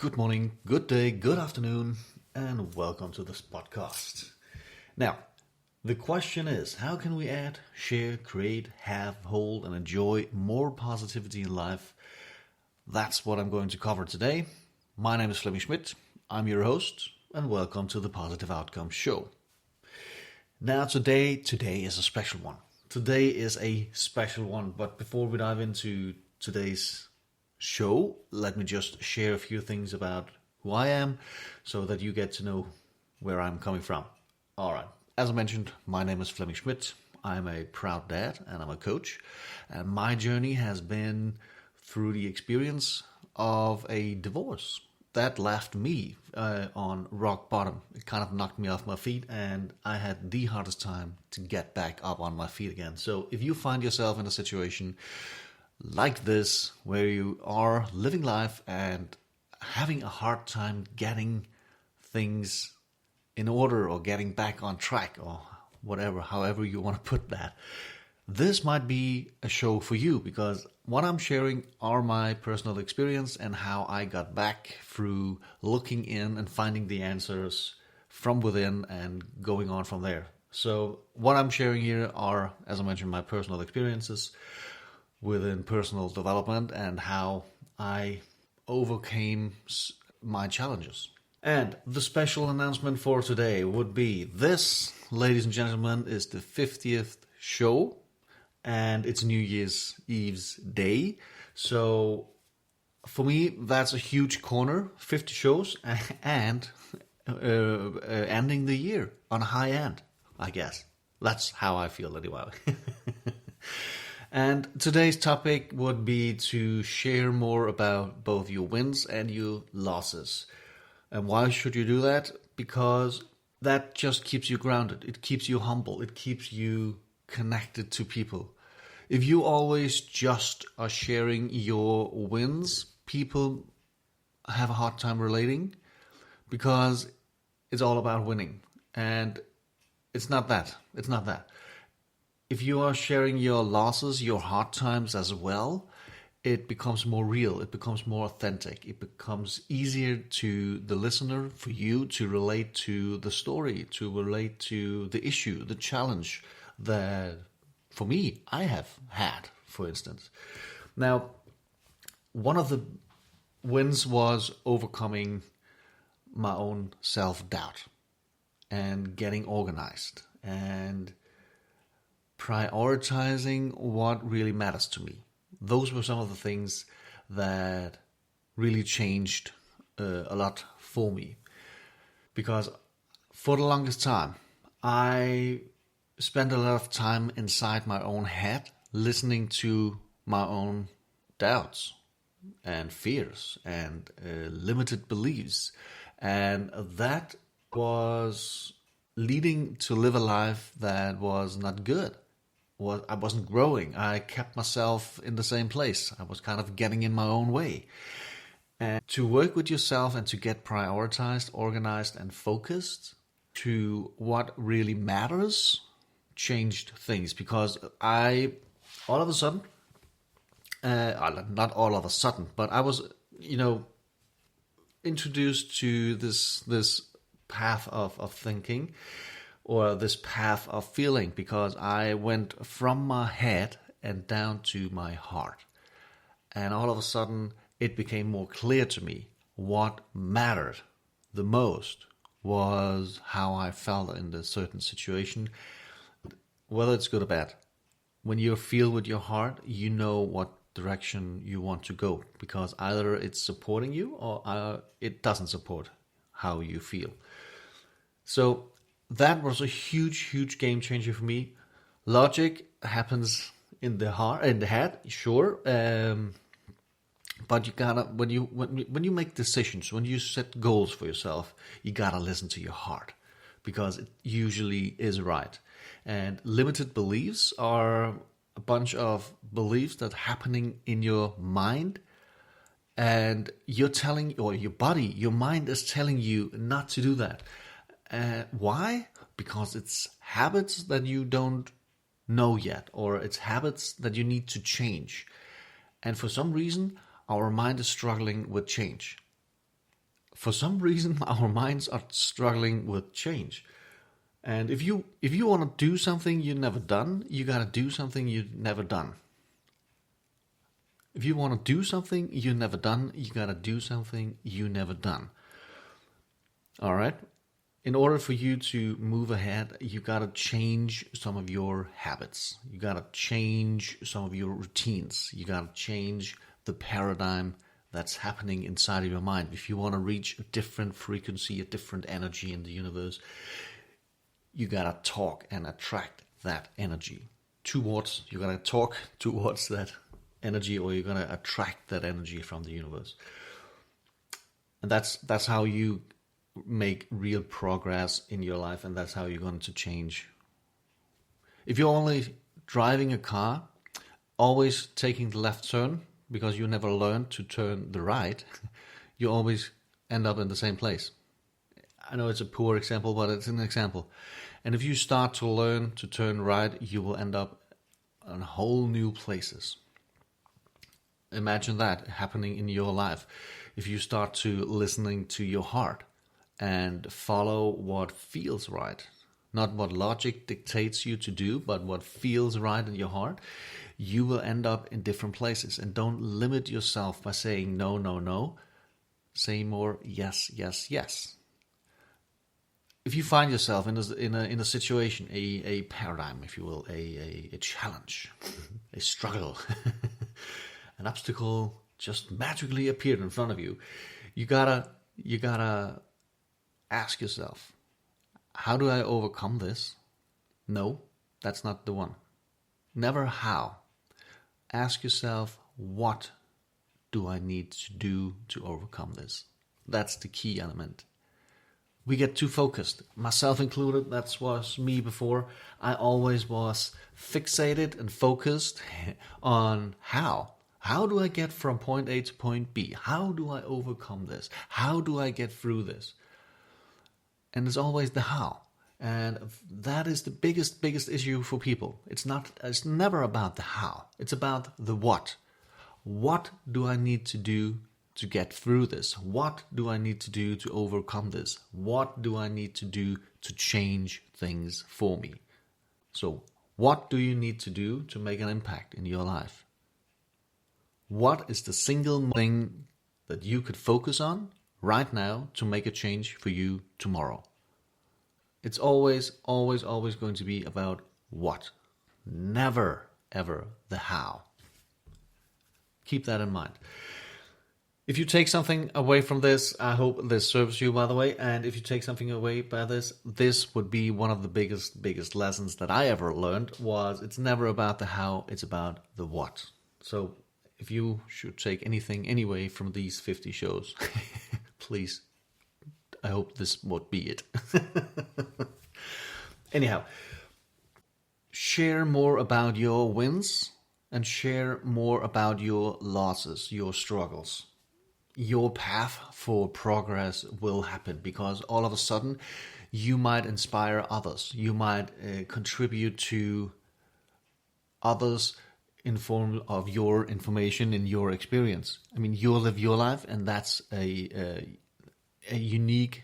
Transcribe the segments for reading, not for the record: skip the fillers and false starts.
Good morning, good day, good afternoon, and welcome to this podcast. Now, the question is, how can we add, share, create, have, hold, and enjoy more positivity in life? That's what I'm going to cover today. My name is Flemming Schmidt. I'm your host, and welcome to the Positive Outcome Show. Now, today is a special one. Today is a special one, but before we dive into today's show, let me just share a few things about who I am so that you get to know where I'm coming from. Alright, as I mentioned, my name is Flemming Schmidt. I'm a proud dad and I'm a coach. And my journey has been through the experience of a divorce that left me on rock bottom. It kind of knocked me off my feet and I had the hardest time to get back up on my feet again. So if you find yourself in a situation like this, where you are living life and having a hard time getting things in order or getting back on track or whatever, however you want to put that, this might be a show for you, because what I'm sharing are my personal experience and how I got back through looking in and finding the answers from within and going on from there. So what I'm sharing here are, as I mentioned, my personal experiences within personal development and how I overcame my challenges. And the special announcement for today would be this, ladies and gentlemen, is the 50th show and it's New Year's Eve's day. So for me, that's a huge corner, 50 shows and ending the year on a high end, I guess. That's how I feel anyway. And today's topic would be to share more about both your wins and your losses. And why should you do that? Because that just keeps you grounded. It keeps you humble. It keeps you connected to people. If you always just are sharing your wins, people have a hard time relating because it's all about winning. And it's not that. It's not that. If you are sharing your losses, your hard times as well, it becomes more real, it becomes more authentic, it becomes easier to the listener, for you to relate to the story, to relate to the issue, the challenge that, for me, I have had, for instance. Now, one of the wins was overcoming my own self-doubt and getting organized and prioritizing what really matters to me. Those were some of the things that really changed a lot for me. Because for the longest time, I spent a lot of time inside my own head, listening to my own doubts and fears and limited beliefs. And that was leading to live a life that was not good. I wasn't growing. I kept myself in the same place. I was kind of getting in my own way. And to work with yourself and to get prioritized, organized, and focused to what really matters changed things. Because all of a sudden, not all of a sudden, but I was, introduced to this path of thinking, or this path of feeling, because I went from my head and down to my heart. And all of a sudden, it became more clear to me what mattered the most was how I felt in a certain situation, whether it's good or bad. When you feel with your heart, you know what direction you want to go, because either it's supporting you or it doesn't support how you feel. So that was a huge game changer for me. Logic happens in the head, sure. But you gotta, when you make decisions, when you set goals for yourself, you gotta listen to your heart, because it usually is right. And limited beliefs are a bunch of beliefs that are happening in your mind, and you're telling, or your mind is telling you not to do that. Why? Because it's habits that you don't know yet, or it's habits that you need to change. And for some reason, our mind is struggling with change. for some reason our minds are struggling with change. And if you want to do something you've never done, you got to do something you've never done. If you want to do something you've never done, you got to do something you never done. All right? In order for you to move ahead, you got to change some of your habits. You got to change some of your routines. You got to change the paradigm that's happening inside of your mind. If you want to reach a different frequency, a different energy in the universe, you got to talk and attract that energy towards, you got to talk towards that energy, or you're going to attract that energy from the universe. And that's how you make real progress in your life, and that's how you're going to change. If you're only driving a car, always taking the left turn, because you never learned to turn the right, you always end up in the same place. I know it's a poor example, but it's an example. And if you start to learn to turn right, you will end up in whole new places. Imagine that happening in your life. If you start to listening to your heart and follow what feels right, not what logic dictates you to do, but what feels right in your heart, you will end up in different places. And don't limit yourself by saying no, no, no. Say more yes, yes, yes. If you find yourself in a situation, a paradigm, if you will, a challenge, a struggle, an obstacle just magically appeared in front of you, you gotta ask yourself, how do I overcome this? No, that's not the one. Never how. Ask yourself, what do I need to do to overcome this? That's the key element. We get too focused, myself included. That was me before. I always was fixated and focused on how. How do I get from point A to point B? How do I overcome this? How do I get through this? And it's always the how. And that is the biggest issue for people. It's never about the how. It's about the what. What do I need to do to get through this? What do I need to do to overcome this? What do I need to do to change things for me? So, what do you need to do to make an impact in your life? What is the single thing that you could focus on right now to make a change for you tomorrow? It's always going to be about what. Never, ever the how. Keep that in mind. If you take something away from this, I hope this serves you, by the way. And if you take something away by this would be one of the biggest lessons that I ever learned, was it's never about the how, it's about the what. So if you should take anything anyway from these 50 shows, please, I hope this would be it. Anyhow, share more about your wins and share more about your losses, your struggles. Your path for progress will happen, because all of a sudden you might inspire others. You might contribute to others in form of your information and your experience. I mean, you live your life, and that's a unique,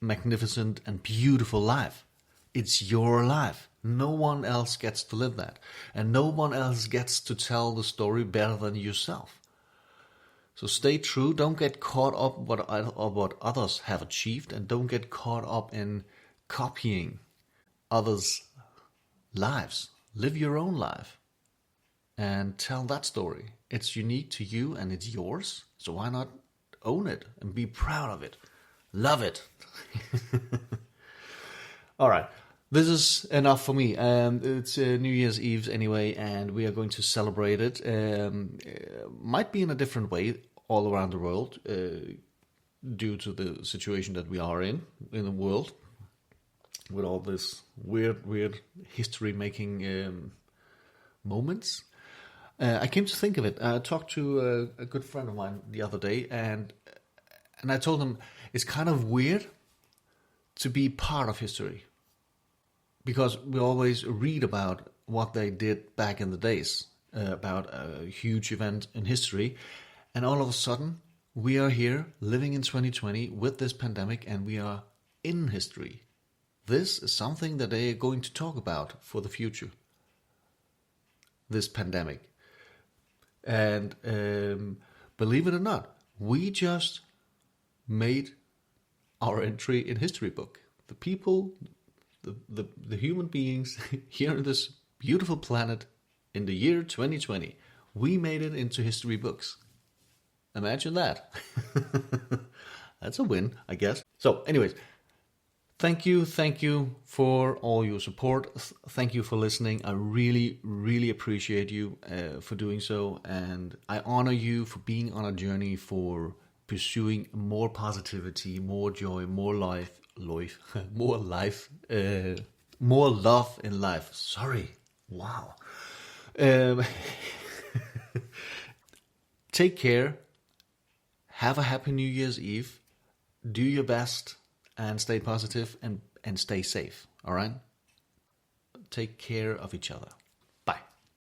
magnificent, and beautiful life. It's your life. No one else gets to live that. And no one else gets to tell the story better than yourself. So stay true. Don't get caught up what others have achieved, and don't get caught up in copying others' lives. Live your own life and tell that story. It's unique to you and it's yours. So why not own it and be proud of it? Love it. All right. This is enough for me. It's New Year's Eve anyway, and we are going to celebrate it. Might be in a different way all around the world due to the situation that we are in the world, with all this weird history-making moments. I came to think of it. I talked to a good friend of mine the other day, and I told him it's kind of weird to be part of history. Because we always read about what they did back in the days, about a huge event in history, and all of a sudden We are here living in 2020 with this pandemic, and we are in history. This is something that they are going to talk about for the future. This pandemic. And believe it or not, we just made our entry in history book. The people, the human beings here on this beautiful planet in the year 2020, we made it into history books. Imagine that. That's a win, I guess. So anyways, thank you for all your support. Thank you for listening. I really, really appreciate you for doing so. And I honor you for being on a journey for pursuing more positivity, more joy, more more life, more love in life. Sorry. Wow. Take care. Have a happy New Year's Eve. Do your best and stay positive and stay safe. All right? Take care of each other.